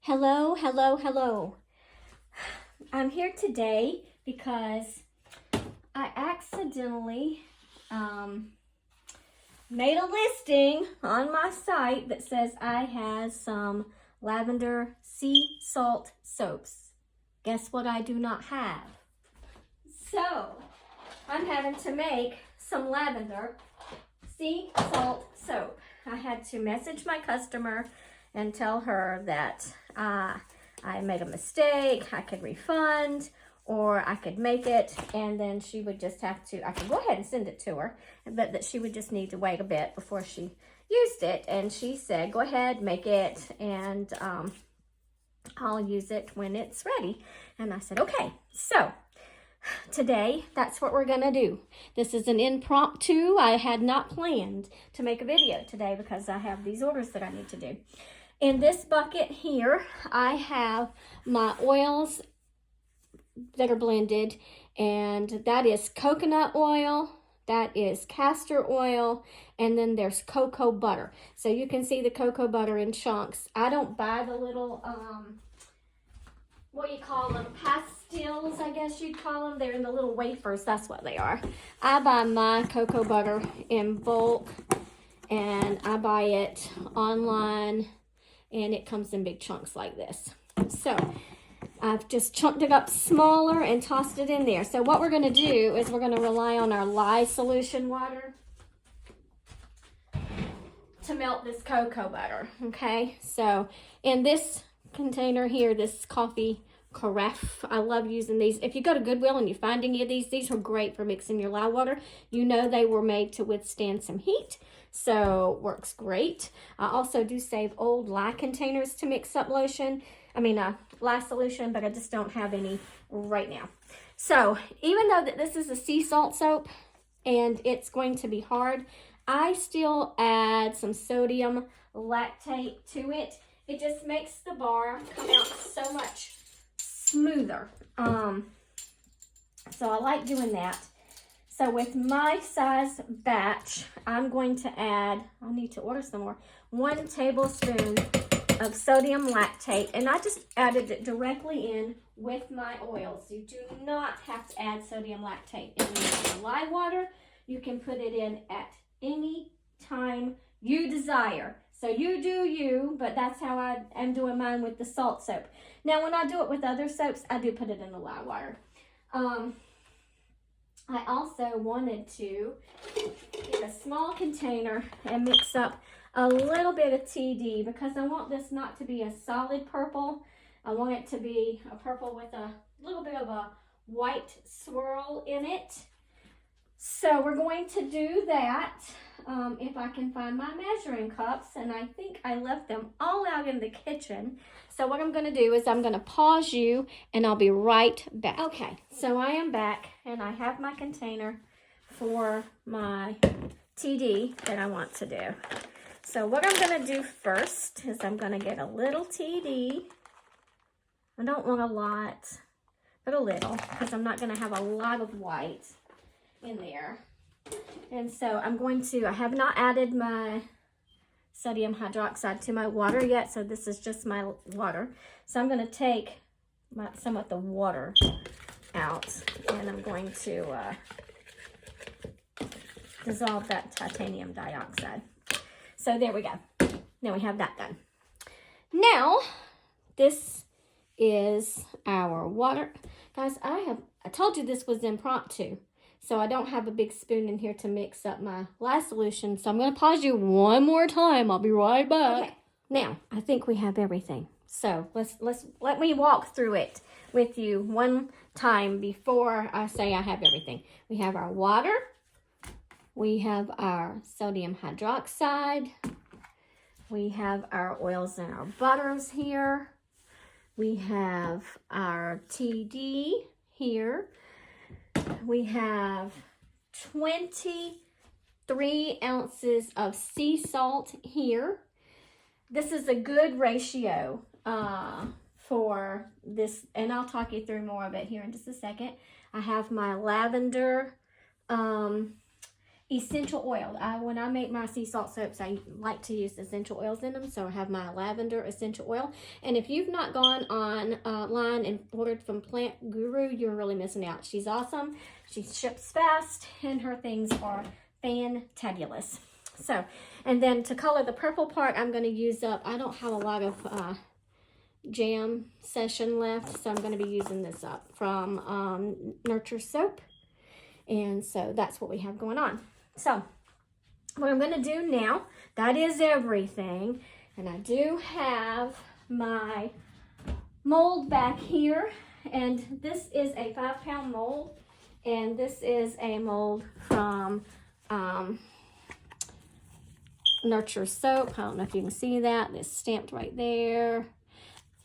Hello, hello, hello. I'm here today because I accidentally made a listing on my site that says I have some lavender sea salt soaps. Guess what I do not have? So, I'm having to make some lavender sea salt soap. I had to message my customer and tell her that I made a mistake, I could refund, or I could make it, and then she would just have to, I could go ahead and send it to her, but that she would just need to wait a bit before she used it. And she said, go ahead, make it, and I'll use it when it's ready. And I said, okay. So today, that's what we're gonna do. This is an impromptu. I had not planned to make a video today because I have these orders that I need to do. In this bucket here, I have my oils that are blended, and that is coconut oil, that is castor oil, and then there's cocoa butter. So you can see the cocoa butter in chunks. I don't buy the little, what do you call them? Pastilles, I guess you'd call them. They're in the little wafers. That's what they are. I buy my cocoa butter in bulk, and I buy it online, and it comes in big chunks like this. So I've just chunked it up smaller and tossed it in there. So what we're going to do is we're going to rely on our lye solution water to melt this cocoa butter. Okay, so in this container here, this coffee carafe, I love using these. If you go to Goodwill and you find any of these are great for mixing your lye water. You know they were made to withstand some heat, so works great. I also do save old lye containers to mix up lye solution, but I just don't have any right now. So even though that this is a sea salt soap and it's going to be hard, I still add some sodium lactate to it. It just makes the bar come out so much smoother. So I like doing that. So with my size batch, I'm going to add, I'll need to order some more, 1 tablespoon of sodium lactate, and I just added it directly in with my oils. You do not have to add sodium lactate in the lye water. You can put it in at any time you desire. So you do you, but that's how I am doing mine with the salt soap. Now, when I do it with other soaps, I do put it in the lye water. I also wanted to get a small container and mix up a little bit of TD because I want this not to be a solid purple. I want it to be a purple with a little bit of a white swirl in it. So we're going to do that. If I can find my measuring cups, and I think I left them all out in the kitchen. So what I'm going to do is I'm going to pause you and I'll be right back. Okay, so I am back and I have my container for my TD that I want to do. So what I'm going to do first is I'm going to get a little TD. I don't want a lot, but a little, because I'm not going to have a lot of white in there. And so I'm going to, I have not added my sodium hydroxide to my water yet, so this is just my water. So I'm going to take some of the water out, and I'm going to dissolve that titanium dioxide. So there we go. Now we have that done. Now, this is our water. Guys, I told you this was impromptu. So I don't have a big spoon in here to mix up my lye solution. So I'm going to pause you one more time. I'll be right back. Okay. Now, I think we have everything. So let me walk through it with you one time before I say I have everything. We have our water. We have our sodium hydroxide. We have our oils and our butters here. We have our TD here. We have 23 ounces of sea salt here. This is a good ratio for this, and I'll talk you through more of it here in just a second. I have my lavender essential oil. When I make my sea salt soaps, I like to use essential oils in them. So I have my lavender essential oil. And if you've not gone online and ordered from Plant Guru, you're really missing out. She's awesome. She ships fast, and her things are fantabulous. So, and then to color the purple part, I'm going to use up, I don't have a lot of jam session left, so I'm going to be using this up from Nurture Soap. And so that's what we have going on. So what I'm going to do now, that is everything. And I do have my mold back here. And this is a 5-pound mold. And this is a mold from Nurture Soap. I don't know if you can see that. It's stamped right there.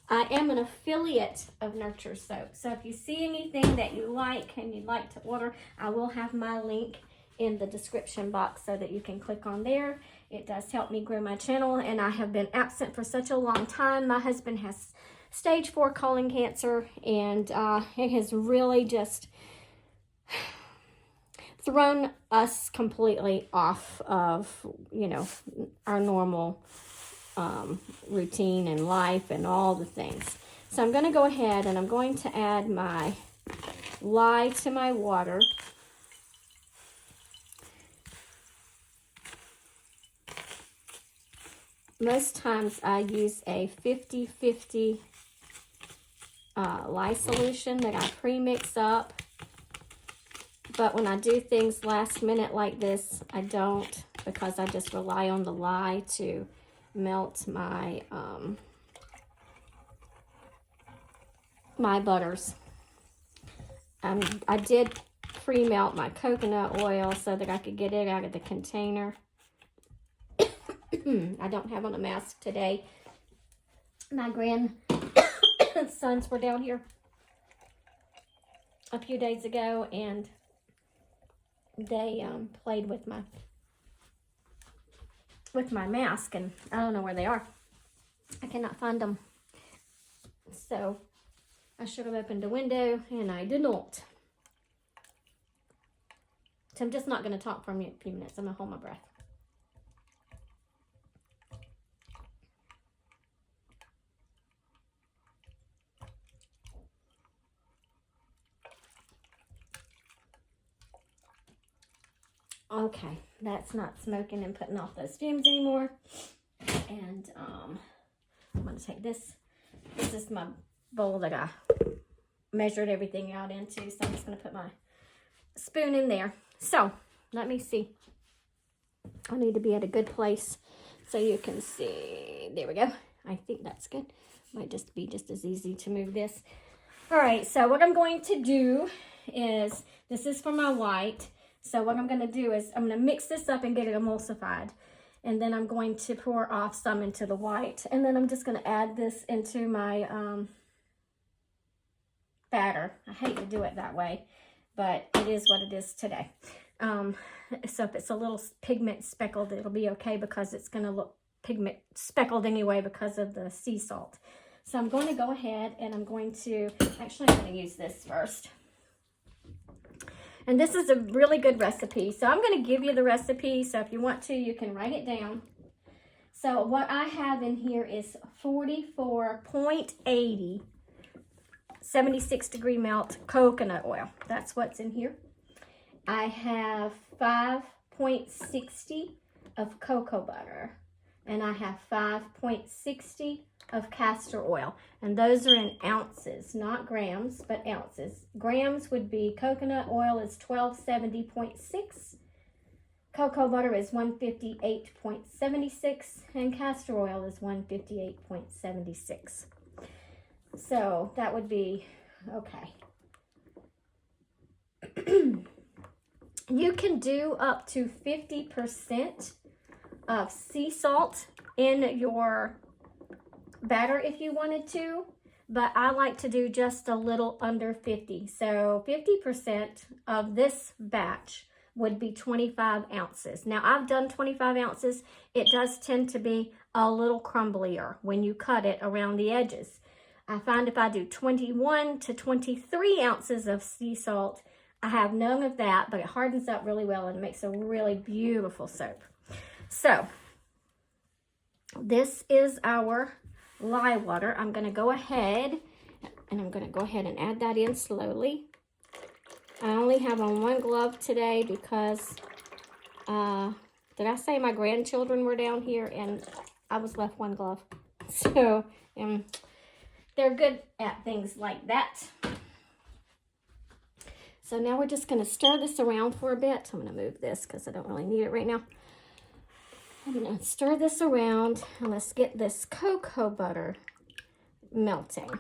I am an affiliate of Nurture Soap. So if you see anything that you like and you'd like to order, I will have my link in the description box so that you can click on there. It does help me grow my channel, and I have been absent for such a long time. My husband has stage 4 colon cancer, and it has really just thrown us completely off of, you know, our normal routine and life and all the things. So I'm going to go ahead and I'm going to add my lye to my water. Most times I use a 50-50 lye solution that I pre-mix up. But when I do things last minute like this, I don't, because I just rely on the lye to melt my my butters. I did pre-melt my coconut oil so that I could get it out of the container. I don't have on a mask today. My grandsons were down here a few days ago, and they played with my mask, and I don't know where they are. I cannot find them. So I should have opened a window, and I did not. So I'm just not going to talk for a few minutes. I'm going to hold my breath. Okay, that's not smoking and putting off those fumes anymore. And I'm going to take this. This is my bowl that I measured everything out into. So I'm just going to put my spoon in there. So let me see. I need to be at a good place so you can see. There we go. I think that's good. Might just be just as easy to move this. All right, so what I'm going to do is, this is for my white. So what I'm going to do is I'm going to mix this up and get it emulsified. And then I'm going to pour off some into the white. And then I'm just going to add this into my batter. I hate to do it that way, but it is what it is today. So if it's a little pigment speckled, it'll be okay, because it's going to look pigment speckled anyway because of the sea salt. So I'm going to go ahead and I'm going to going to use this first. And this is a really good recipe. So I'm going to give you the recipe. So if you want to, you can write it down. So what I have in here is 44.80 76-degree melt coconut oil. That's what's in here. I have 5.60 of cocoa butter. And I have 5.60 of castor oil. And those are in ounces, not grams, but ounces. Grams would be coconut oil is 1270.6. Cocoa butter is 158.76. And castor oil is 158.76. So that would be okay. You can do up to 50% of sea salt in your batter if you wanted to, but I like to do just a little under 50. So 50% of this batch would be 25 ounces. Now I've done 25 ounces. It does tend to be a little crumblier when you cut it around the edges. I find if I do 21 to 23 ounces of sea salt, I have none of that, but it hardens up really well and makes a really beautiful soap. So this is our lye water. I'm going to go ahead and add that in slowly. I only have on one glove today because, did I say my grandchildren were down here and I was left one glove? So, they're good at things like that. So now we're just going to stir this around for a bit. I'm going to move this because I don't really need it right now. I'm going to stir this around and let's get this cocoa butter melting.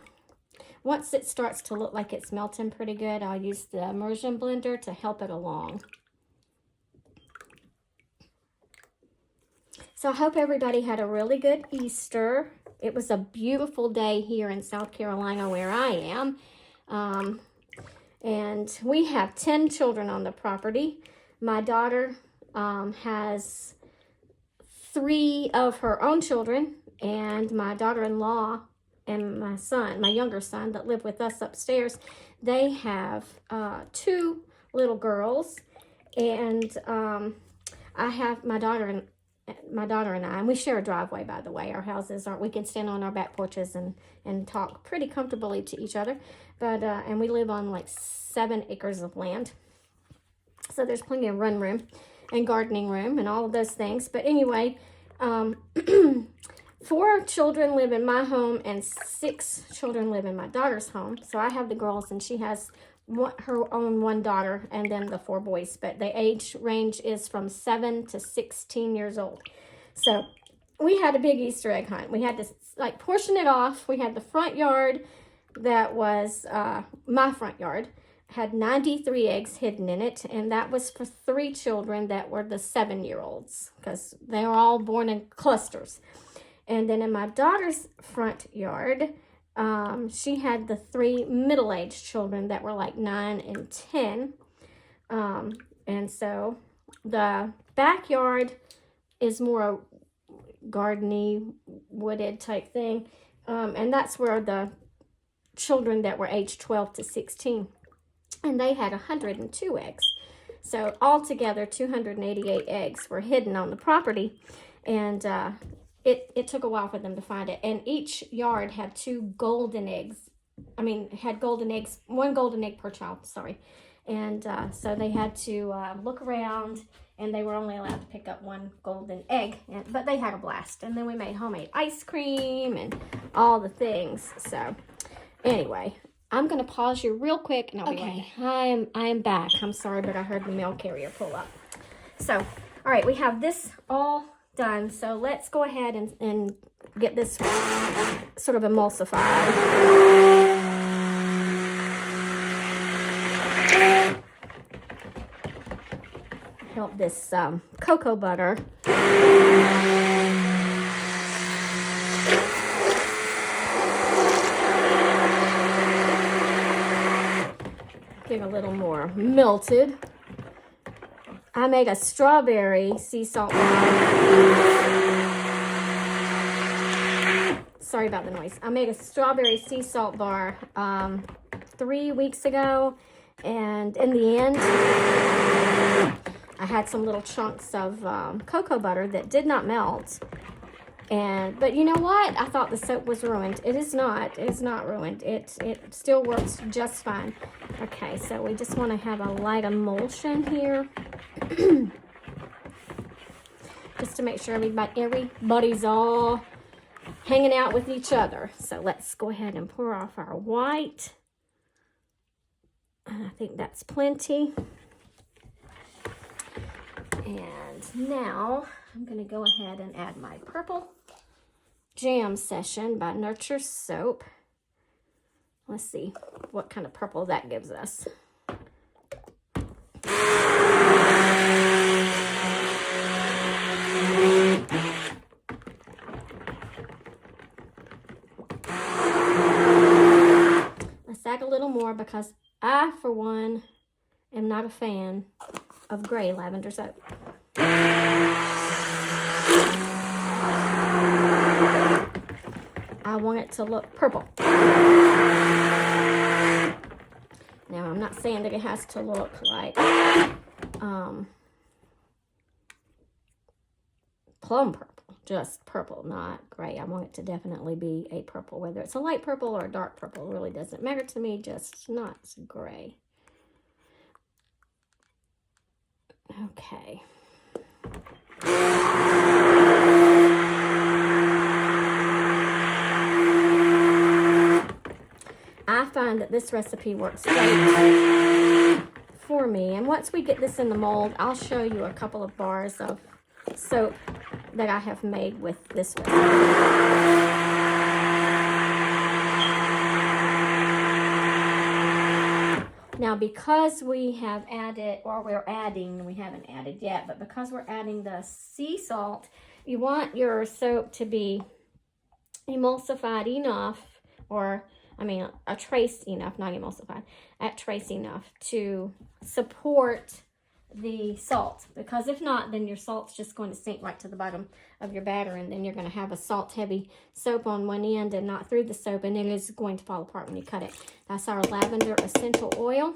Once it starts to look like it's melting pretty good, I'll use the immersion blender to help it along. So I hope everybody had a really good Easter. It was a beautiful day here in South Carolina where I am. And we have 10 children on the property. My daughter has 3 of her own children, and my daughter-in-law and my son, my younger son that live with us upstairs, they have 2 little girls. And I have my daughter and I, and we share a driveway, by the way. Our houses we can stand on our back porches and talk pretty comfortably to each other. But, and we live on like 7 acres of land. So there's plenty of run room and gardening room and all of those things. But anyway, 4 children live in my home and 6 children live in my daughter's home. So I have the girls and she has her own 1 daughter and then the 4 boys. But the age range is from 7 to 16 years old. So we had a big Easter egg hunt. We had to like portion it off. We had the front yard that was my front yard. Had 93 eggs hidden in it, and that was for 3 children that were the 7-year-olds because they were all born in clusters. And then in my daughter's front yard, she had the 3 middle-aged children that were like 9 and 10. And so the backyard is more a gardeny, wooded type thing. And that's where the children that were aged 12 to 16. And they had 102 eggs. So altogether, 288 eggs were hidden on the property. And it took a while for them to find it. And each yard had 2 golden eggs. Had golden eggs, 1 golden egg per child, sorry. And so they had to look around, and they were only allowed to pick up 1 golden egg. But they had a blast. And then we made homemade ice cream and all the things. So anyway, I'm going to pause you real quick, and I'll be right back. I am back. I'm sorry, but I heard the mail carrier pull up. So, all right, we have this all done. So let's go ahead and get this sort of emulsified. Help this cocoa butter get a little more melted. I made a strawberry sea salt bar. Sorry about the noise. I made a strawberry sea salt bar 3 weeks ago, and in the end, I had some little chunks of cocoa butter that did not melt. But you know what? I thought the soap was ruined. It is not. It is not ruined. It still works just fine. Okay, so we just want to have a light emulsion here. Just to make sure everybody's all hanging out with each other. So let's go ahead and pour off our white. I think that's plenty. And now I'm going to go ahead and add my purple Jam Session by Nurture Soap. Let's see what kind of purple that gives us. Let's add a little more because I, for one, am not a fan of gray lavender soap. I want it to look purple. Now Now, I'm not saying that it has to look like plum purple, just purple, not gray. I want it to definitely be a purple, whether it's a light purple or a dark purple, really doesn't matter to me, just not gray. Okay. I find that this recipe works great for me. And once we get this in the mold, I'll show you a couple of bars of soap that I have made with this recipe. Now, because we have added, or we're adding, we haven't added yet, but because we're adding the sea salt, you want your soap to be emulsified enough, or a trace enough, not emulsified, at trace enough to support the salt. Because if not, then your salt's just going to sink right to the bottom of your batter, and then you're going to have a salt-heavy soap on one end and not through the soap, and it is going to fall apart when you cut it. That's our lavender essential oil.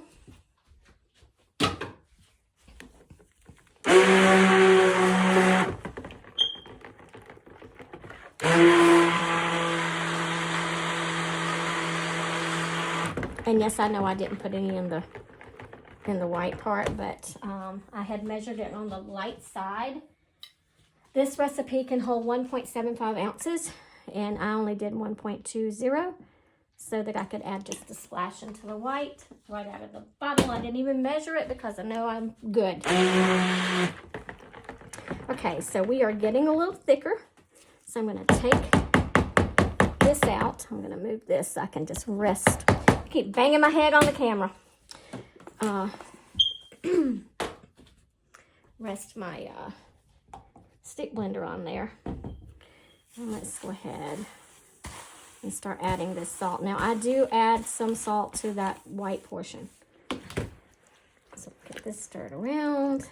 And yes, I know I didn't put any in the white part, but I had measured it on the light side. This recipe can hold 1.75 ounces, and I only did 1.20 so that I could add just a splash into the white right out of the bottle. I didn't even measure it because I know I'm good. Okay, so we are getting a little thicker, so I'm going to take this out. I'm going to move this so I can just rest. Keep banging my head on the camera. Rest my stick blender on there. And let's go ahead and start adding this salt. Now, I do add some salt to that white portion. So get this stirred around.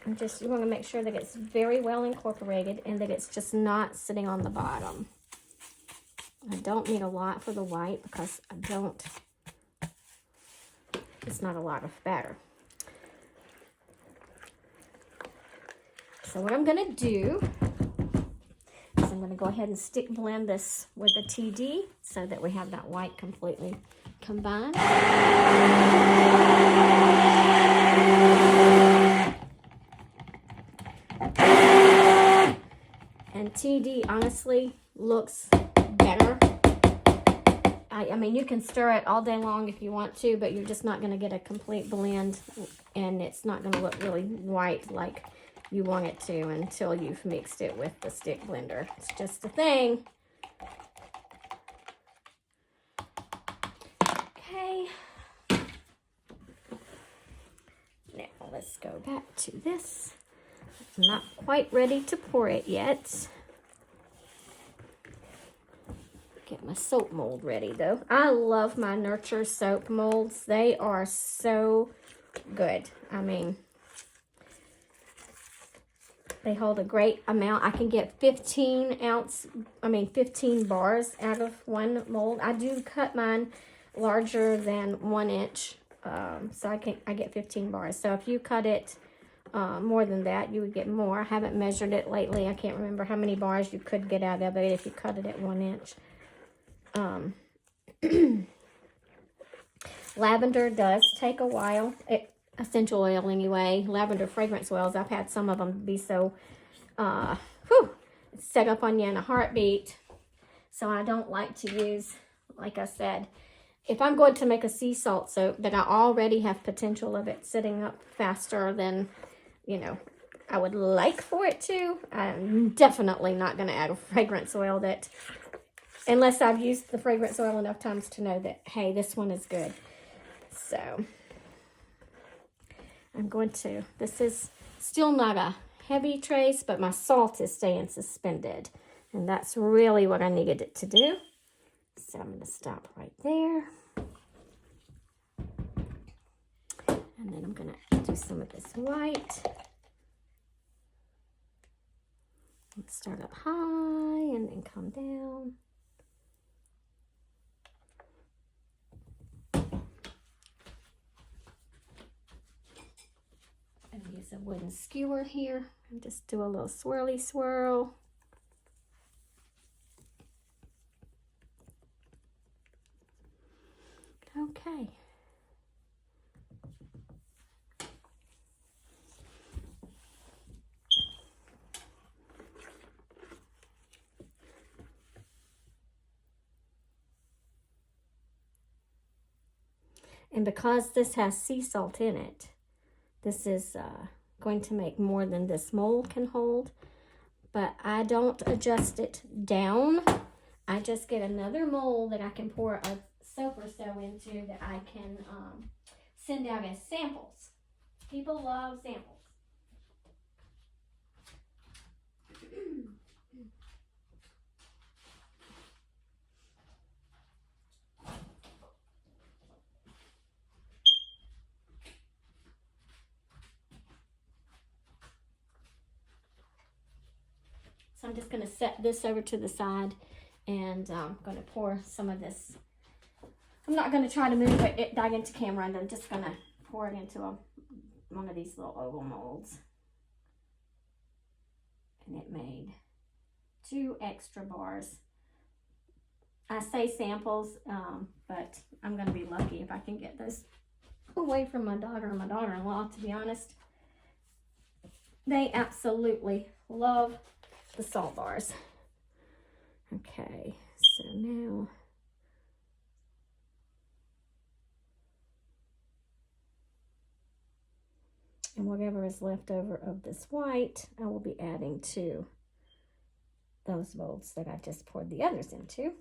And you want to make sure that it's very well incorporated and that it's just not sitting on the bottom. I don't need a lot for the white because it's not a lot of batter. So what I'm going to do is I'm going to go ahead and stick blend this with the TD so that we have that white completely combined. And TD honestly looks better. I mean, you can stir it all day long if you want to, but you're just not going to get a complete blend, and it's not going to look really white like you want it to until you've mixed it with the stick blender. It's just a thing. Okay. Now let's go back to this. I'm not quite ready to pour it yet. Get my soap mold ready though. I love my Nurture soap molds. They are so good. I mean, they hold a great amount. I can get 15 bars out of one mold. I do cut mine larger than 1 inch, so I get 15 bars. So if you cut it more than that, you would get more. I haven't measured it lately. I can't remember how many bars you could get out of it if you cut it at 1 inch. Lavender does take a while. Essential oil anyway. Lavender fragrance oils, I've had some of them be so set up on you in a heartbeat. So I don't like to use, like I said, if I'm going to make a sea salt soap that I already have potential of it sitting up faster than, I would like for it to, I'm definitely not going to add a fragrance oil that, unless I've used the fragrance oil enough times to know that, hey, this one is good. So I'm going to, this is still not a heavy trace, but my salt is staying suspended. And that's really what I needed it to do. So I'm going to stop right there. And then I'm going to do some of this white. Let's start up high and then come down. use a wooden skewer here and just do a little swirly swirl. Okay. And because this has sea salt in it, this is going to make more than this mold can hold. But I don't adjust it down. I just get another mold that I can pour a soap or so into that I can send out as samples. People love samples. So I'm just going to set this over to the side, and I'm going to pour some of this. I'm not going to try to move it back into camera, and I'm just going to pour it into one of these little oval molds. And it made 2 extra bars. I say samples, but I'm going to be lucky if I can get those away from my daughter and my daughter-in-law, to be honest. They absolutely love the salt bars. Okay, so now and whatever is left over of this white, I will be adding to those molds that I just poured the others into.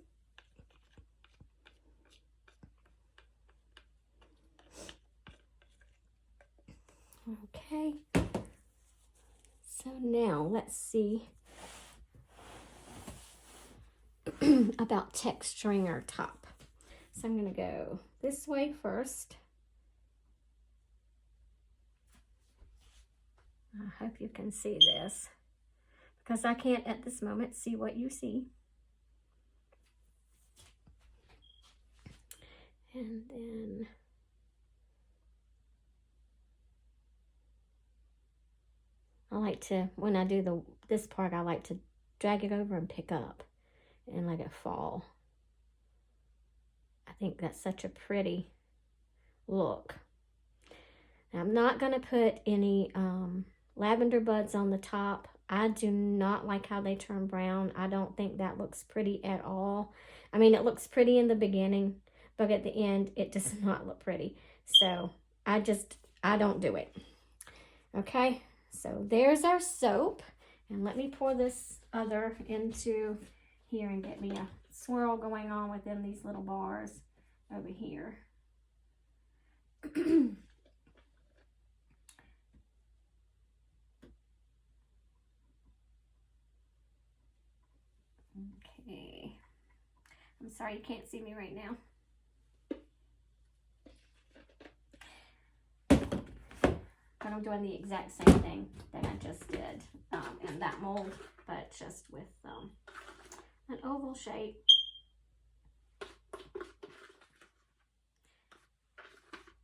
Okay, so now let's see about texturing our top. So I'm going to go this way first. I hope you can see this, because I can't at this moment see what you see. And then I like to, when I do this part, I like to drag it over and pick up and let it fall. I think that's such a pretty look. Now, I'm not going to put any lavender buds on the top. I do not like how they turn brown. I don't think that looks pretty at all. I mean, it looks pretty in the beginning, but at the end, it does not look pretty. So I don't do it. Okay, so there's our soap. And let me pour this other into here and get me a swirl going on within these little bars over here. Okay. I'm sorry you can't see me right now. But I'm doing the exact same thing that I just did in that mold, but just with an oval shape.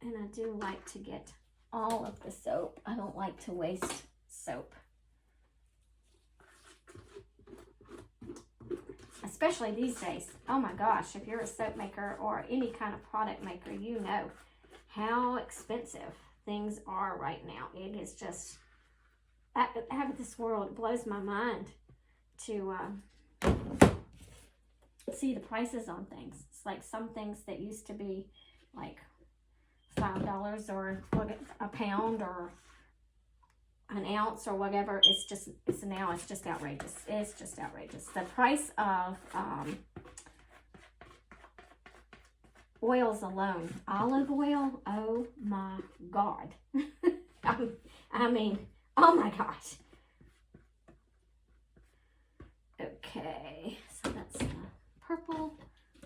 And I do like to get all of the soap. I don't like to waste soap. Especially these days. Oh my gosh, if you're a soap maker or any kind of product maker, you know how expensive things are right now. It is just, out of this world. It blows my mind to see the prices on things. It's like some things that used to be like $5 or a pound or an ounce or whatever. It's now just outrageous. It's just outrageous. The price of oils alone, olive oil, oh my God. I mean, oh my gosh. Okay, so that's the purple.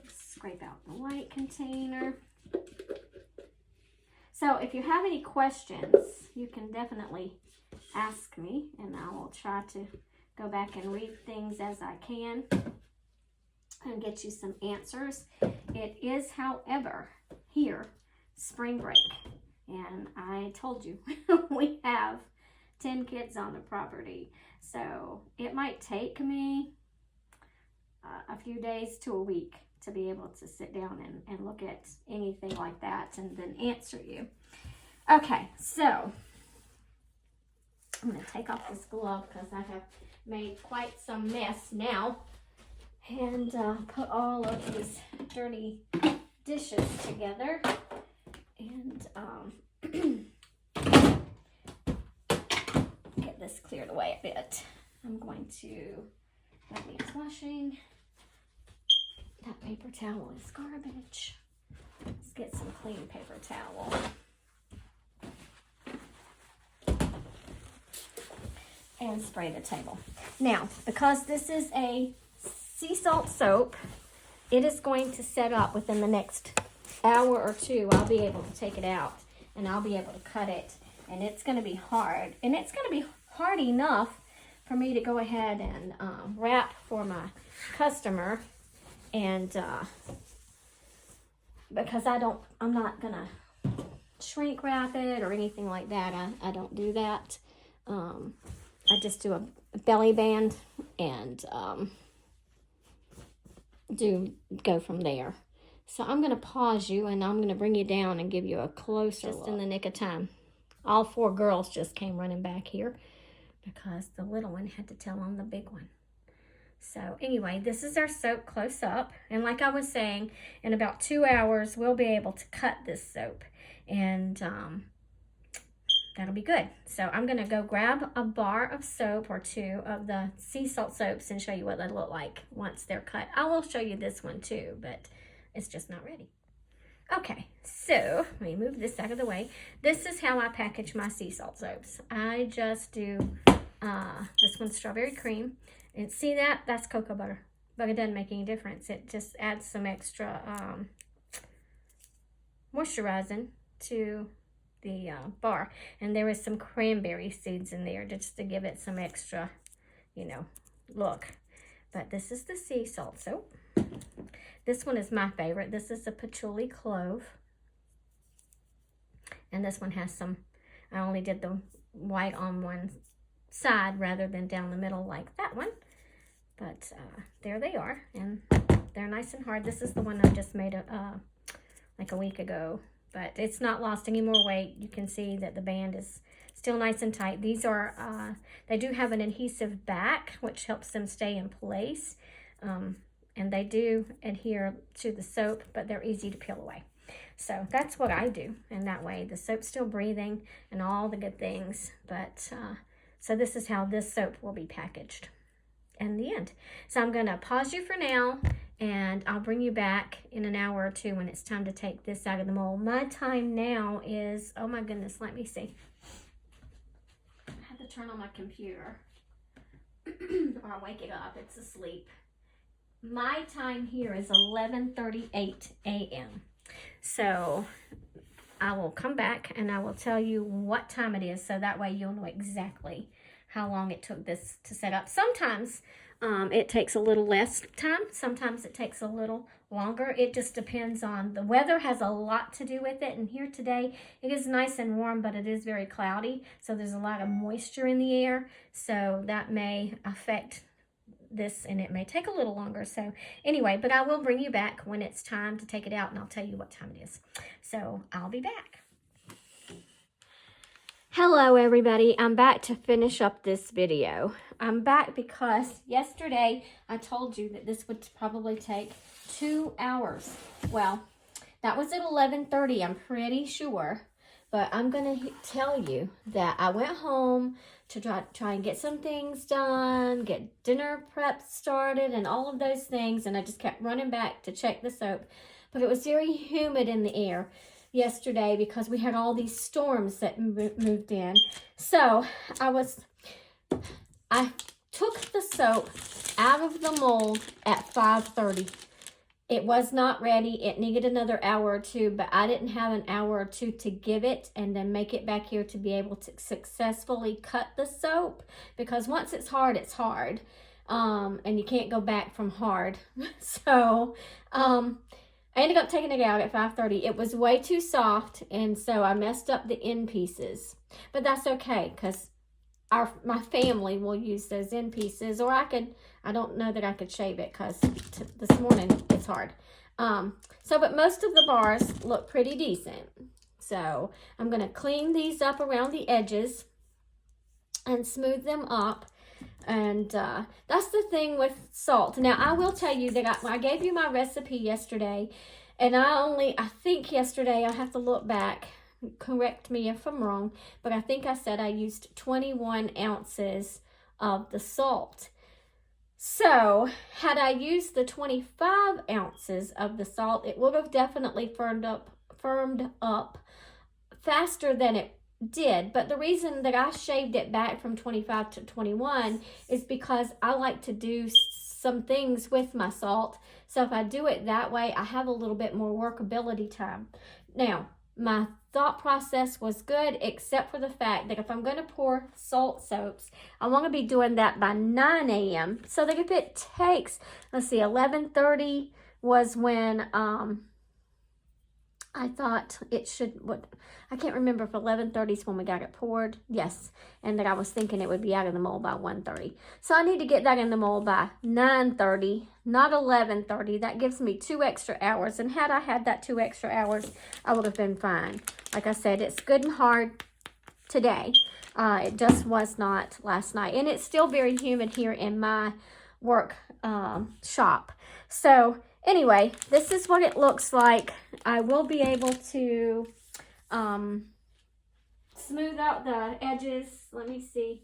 Scrape out the white container. So if you have any questions, you can definitely ask me, and I will try to go back and read things as I can and get you some answers. It is, however, here, spring break. And I told you, we have 10 kids on the property. So it might take me a few days to a week to be able to sit down and look at anything like that and then answer you. Okay, so I'm going to take off this glove because I have made quite some mess now, and put all of these dirty dishes together, and get this cleared away a bit. I'm going to, that needs washing. That paper towel is garbage. Let's get some clean paper towel. And spray the table. Now, because this is a sea salt soap, it is going to set up within the next hour or two. I'll be able to take it out and I'll be able to cut it, and it's going to be hard. And it's going to be hard enough for me to go ahead and wrap for my customer, and because I'm not going to shrink wrap it or anything like that. I don't do that. I just do a belly band and go from there. So I'm going to pause you and I'm going to bring you down and give you a closer look. Just in the nick of time. All 4 girls just came running back here because the little one had to tell on the big one. So anyway, this is our soap close up. And like I was saying, in about 2 hours, we'll be able to cut this soap. And that'll be good. So I'm going to go grab a bar of soap or 2 of the sea salt soaps and show you what they look like once they're cut. I will show you this one too, but it's just not ready. Okay, so let me move this out of the way. This is how I package my sea salt soaps. I just do, this one's strawberry cream. And see that? That's cocoa butter. But it doesn't make any difference. It just adds some extra moisturizing to the bar. And there is some cranberry seeds in there just to give it some extra, look. But this is the sea salt soap. This one is my favorite. This is the patchouli clove. And this one has some, I only did the white on one side rather than down the middle like that one. But there they are. And they're nice and hard. This is the one I just made like a week ago. But it's not lost any more weight. You can see that the band is still nice and tight. These are, they do have an adhesive back, which helps them stay in place. And they do adhere to the soap, but they're easy to peel away. So that's what I do. And that way the soap's still breathing and all the good things. But so this is how this soap will be packaged in the end. So I'm going to pause you for now, and I'll bring you back in an hour or 2 when it's time to take this out of the mold. My time now is, oh my goodness, let me see. I have to turn on my computer or I'll wake it up. It's asleep. My time here is 11:38 a.m. So I will come back and I will tell you what time it is, so that way you'll know exactly how long it took this to set up. Sometimes it takes a little less time. Sometimes it takes a little longer. It just depends on, the weather has a lot to do with it. And here today, it is nice and warm, but it is very cloudy. So there's a lot of moisture in the air. So that may affect this, and it may take a little longer. So anyway, but I will bring you back when it's time to take it out, and I'll tell you what time it is. So I'll be back. Hello everybody, I'm back to finish up this video. I'm back because yesterday I told you that this would probably take 2 hours. Well, that was at 11:30, I'm pretty sure. But I'm going to tell you that I went home to try and get some things done, get dinner prep started and all of those things. And I just kept running back to check the soap. But it was very humid in the air yesterday because we had all these storms that moved in. So I took the soap out of the mold at 5:30. It was not ready. It needed another hour or 2, but I didn't have an hour or 2 to give it and then make it back here to be able to successfully cut the soap, because once it's hard, it's hard. And you can't go back from hard. So I ended up taking it out at 5:30. It was way too soft, and so I messed up the end pieces. But that's okay, because my family will use those end pieces, or I don't know that I could shave it because this morning it's hard. But most of the bars look pretty decent. So I'm going to clean these up around the edges and smooth them up. And that's the thing with salt. Now, I will tell you that I gave you my recipe yesterday, and I think yesterday, I'll have to look back, correct me if I'm wrong, but I think I said I used 21 ounces of the salt. So, had I used the 25 ounces of the salt, it would have definitely firmed up faster than it did. But the reason that I shaved it back from 25 to 21 is because I like to do some things with my salt. So if I do it that way, I have a little bit more workability time. Now, my thought process was good, except for the fact that if I'm going to pour salt soaps, I want to be doing that by 9 a.m. so that if it takes, let's see, 11:30 was when I thought it should, I can't remember if 11:30 is when we got it poured. Yes, and that I was thinking it would be out of the mold by 1:30. So I need to get that in the mold by 9:30, not 11:30. That gives me 2 extra hours. And had I had that 2 extra hours, I would have been fine. Like I said, it's good and hard today. It just was not last night. And it's still very humid here in my work shop. So anyway, this is what it looks like. I will be able to smooth out the edges. Let me see.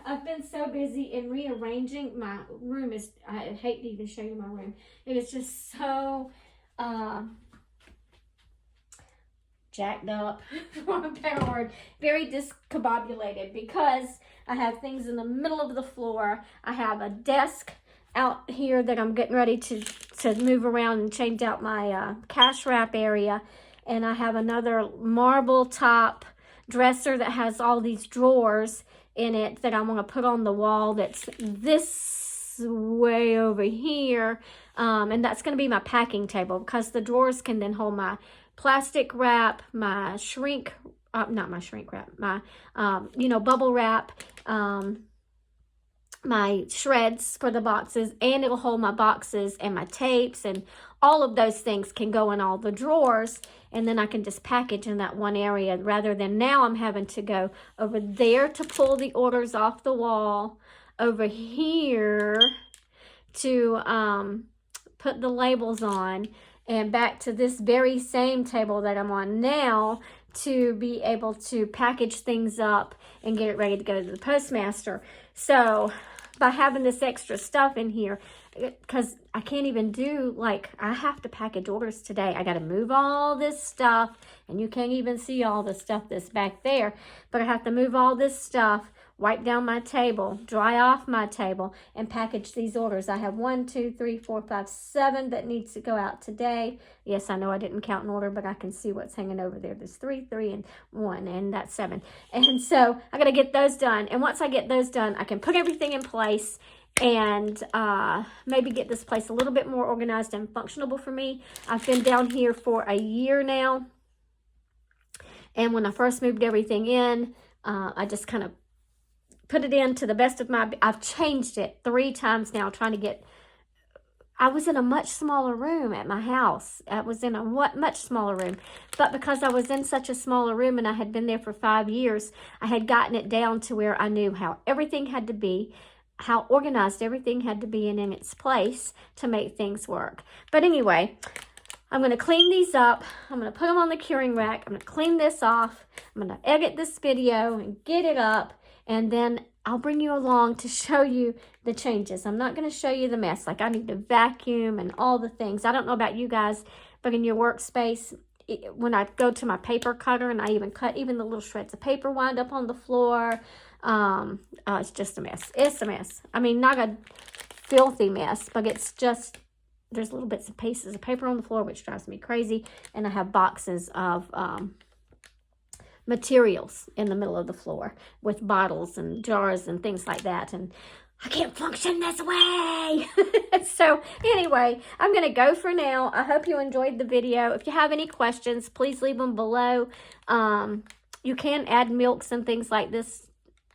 I've been so busy in rearranging. My room is, I hate to even show you my room. It is just so jacked up, for a better word, very discombobulated, because I have things in the middle of the floor. I have a desk out here that I'm getting ready to move around and change out my cash wrap area. And I have another marble top dresser that has all these drawers in it that I want to put on the wall that's this way over here. And that's going to be my packing table, because the drawers can then hold my plastic wrap, my shrink, not my shrink wrap, my, bubble wrap, my shreds for the boxes, and it'll hold my boxes and my tapes, and all of those things can go in all the drawers, and then I can just package in that one area, rather than now I'm having to go over there to pull the orders off the wall, over here to put the labels on, and back to this very same table that I'm on now to be able to package things up and get it ready to go to the postmaster. So by having this extra stuff in here, because I can't even do, I have to package orders today. I got to move all this stuff, and you can't even see all the stuff that's back there, but I have to move all this stuff, wipe down my table, dry off my table, and package these orders. I have 1, 2, 3, 4, 5, 7 that needs to go out today. Yes, I know I didn't count an order, but I can see what's hanging over there. There's 3, 3, and 1, and that's 7. And so I got to get those done. And once I get those done, I can put everything in place and maybe get this place a little bit more organized and functional for me. I've been down here for a year now. And when I first moved everything in, I just kind of put it in to the best of my, I've changed it 3 times now, trying to get, I was in a much smaller room at my house. I was in a much smaller room. But because I was in such a smaller room and I had been there for 5 years, I had gotten it down to where I knew how everything had to be, how organized everything had to be in its place to make things work. But anyway, I'm going to clean these up. I'm going to put them on the curing rack. I'm going to clean this off. I'm going to edit this video and get it up. And then I'll bring you along to show you the changes. I'm not going to show you the mess. I need to vacuum and all the things. I don't know about you guys, but in your workspace, when I go to my paper cutter and I even cut even the little shreds of paper wind up on the floor, it's just a mess. It's a mess. I mean, not a filthy mess, but it's just, there's little bits and pieces of paper on the floor, which drives me crazy. And I have boxes of materials in the middle of the floor with bottles and jars and things like that, and I can't function this way. So anyway, I'm going to go for now. I hope you enjoyed the video. If you have any questions, please leave them below. You can add milks and things like this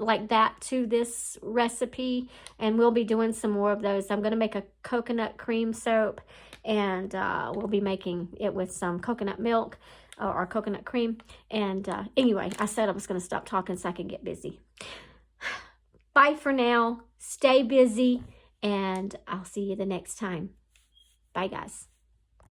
like that to this recipe, and we'll be doing some more of those. I'm going to make a coconut cream soap, and we'll be making it with some coconut milk or coconut cream. And anyway, I said I was going to stop talking so I could get busy. Bye for now. Stay busy, and I'll see you the next time. Bye, guys.